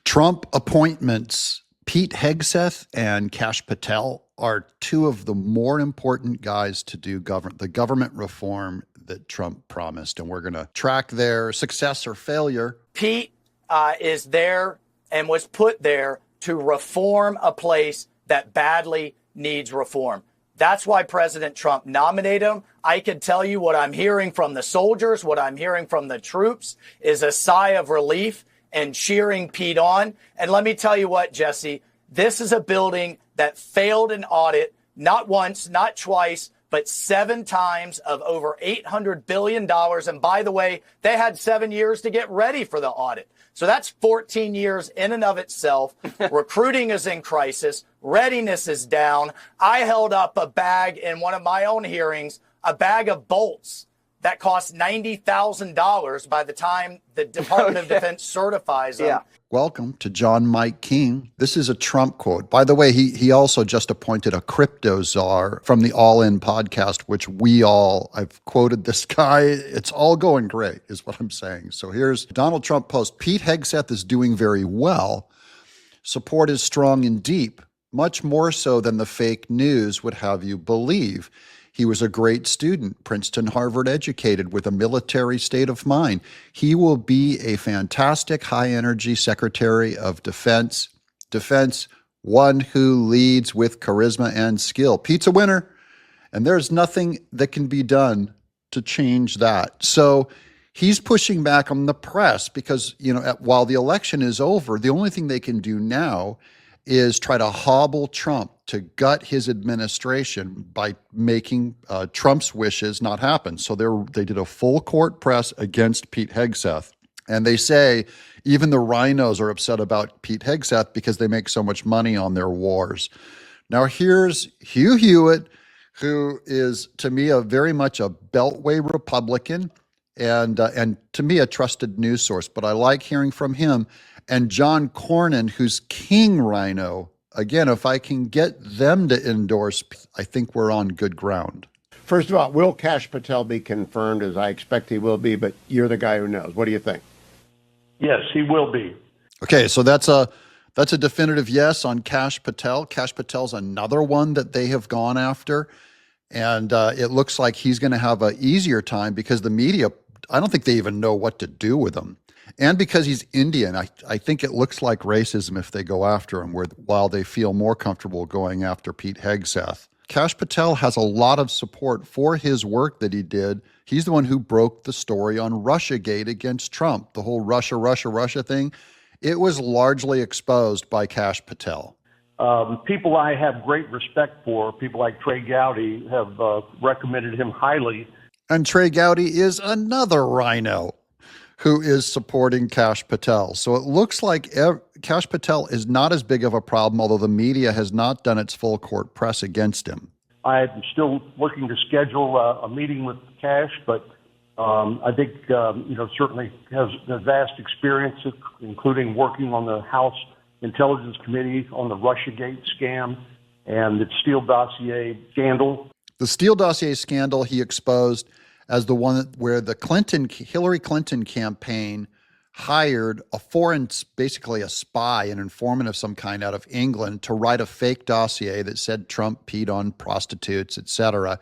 Trump appointments. Pete Hegseth and Kash Patel are two of the more important guys to do the government reform that Trump promised. And we're going to track their success or failure. Pete is there and was put there to reform a place that badly needs reform. That's why President Trump nominated him. I can tell you what I'm hearing from the soldiers, what I'm hearing from the troops is a sigh of relief and cheering Pete on. And let me tell you what, Jesse, this is a building that failed an audit, not once, not twice, but 7 times of over $800 billion. And by the way, they had 7 years to get ready for the audit. So that's 14 years in and of itself. Recruiting is in crisis. Readiness is down. I held up a bag in one of my own hearings, a bag of bolts that cost $90,000 by the time the Department of Defense certifies them. Yeah. Welcome to John Mike King. This is a Trump quote. By the way, he also just appointed a crypto czar from the All In podcast, which I've quoted this guy. It's all going great is what I'm saying. So here's Donald Trump post. Pete Hegseth is doing very well. Support is strong and deep, much more so than the fake news would have you believe. He was a great student, Princeton, Harvard educated with a military state of mind. He will be a fantastic high-energy Secretary of Defense. One who leads with charisma and skill. Pete's a winner, and there's nothing that can be done to change that. So he's pushing back on the press because, while the election is over, the only thing they can do now is try to hobble Trump, to gut his administration by making Trump's wishes not happen. So they did a full court press against Pete Hegseth. And they say even the rhinos are upset about Pete Hegseth because they make so much money on their wars. Now here's Hugh Hewitt, who is to me very much a Beltway Republican and to me a trusted news source. But I like hearing from him. And John Cornyn, who's King Rhino. Again, if I can get them to endorse, I think we're on good ground. First of all, will Kash Patel be confirmed, as I expect he will be, but you're the guy who knows. What do you think? Yes, he will be. Okay, so that's a definitive yes on Kash Patel. Kash Patel's another one that they have gone after, and it looks like he's going to have an easier time because the media, I don't think they even know what to do with him. And because he's Indian, I think it looks like racism if they go after him, while they feel more comfortable going after Pete Hegseth. Kash Patel has a lot of support for his work that he did. He's the one who broke the story on Russiagate against Trump. The whole Russia thing, it was largely exposed by Kash Patel. People I have great respect for, people like Trey Gowdy, have recommended him highly. And Trey Gowdy is another rhino who is supporting Kash Patel. So it looks like Kash Patel is not as big of a problem, although the media has not done its full court press against him. I'm still looking to schedule a meeting with Kash, but I think, certainly has a vast experience, including working on the House Intelligence Committee on the Russiagate scam and the Steele dossier scandal. The Steele dossier scandal he exposed as the one where the Hillary Clinton campaign hired basically a spy, an informant of some kind out of England to write a fake dossier that said Trump peed on prostitutes, etc.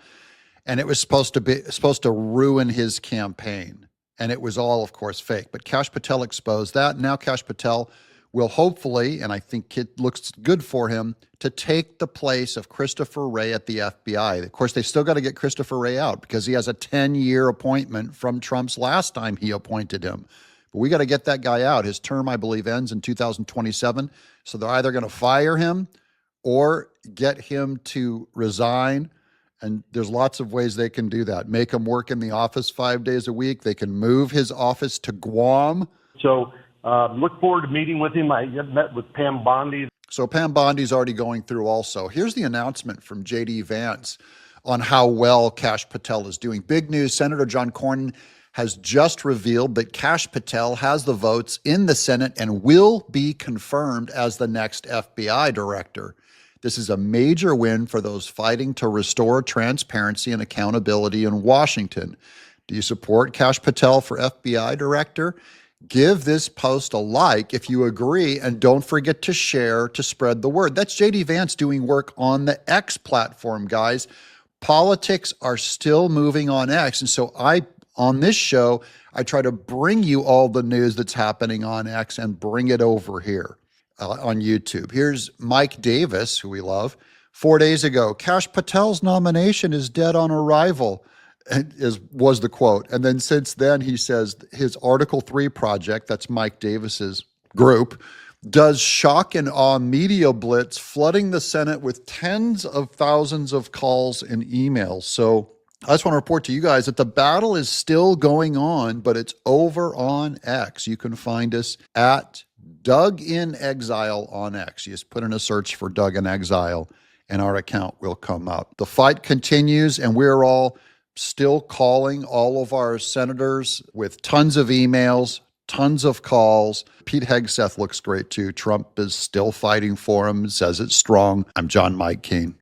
And it was supposed to ruin his campaign. And it was all, of course, fake. But Kash Patel exposed that. Now Kash Patel will hopefully, and I think it looks good for him, to take the place of Christopher Wray at the FBI. Of course, they still got to get Christopher Wray out because he has a 10-year appointment from Trump's last time he appointed him. But we got to get that guy out. His term, I believe, ends in 2027. So they're either going to fire him or get him to resign. And there's lots of ways they can do that. Make him work in the office 5 days a week. They can move his office to Guam. So look forward to meeting with him. I met with Pam Bondi. So Pam Bondi's already going through also. Here's the announcement from J.D. Vance on how well Kash Patel is doing. Big news, Senator John Cornyn has just revealed that Kash Patel has the votes in the Senate and will be confirmed as the next FBI director. This is a major win for those fighting to restore transparency and accountability in Washington. Do you support Kash Patel for FBI director? Give this post a like if you agree, and don't forget to share to spread the word. That's JD Vance doing work on the X platform, guys. Politics are still moving on X. And so on this show, I try to bring you all the news that's happening on X and bring it over here on YouTube. Here's Mike Davis, who we love. 4 days ago, Kash Patel's nomination is dead on arrival, was the quote. And then since then, he says his Article 3 project, that's Mike Davis's group, does shock and awe media blitz, flooding the Senate with tens of thousands of calls and emails. So I just want to report to you guys that the battle is still going on, but it's over on X. You can find us at Doug in Exile on X. You just put in a search for Doug in Exile, and our account will come up. The fight continues, and we're all still calling all of our senators with tons of emails, tons of calls. Pete Hegseth looks great too. Trump is still fighting for him, says it's strong. I'm John Mike Keane.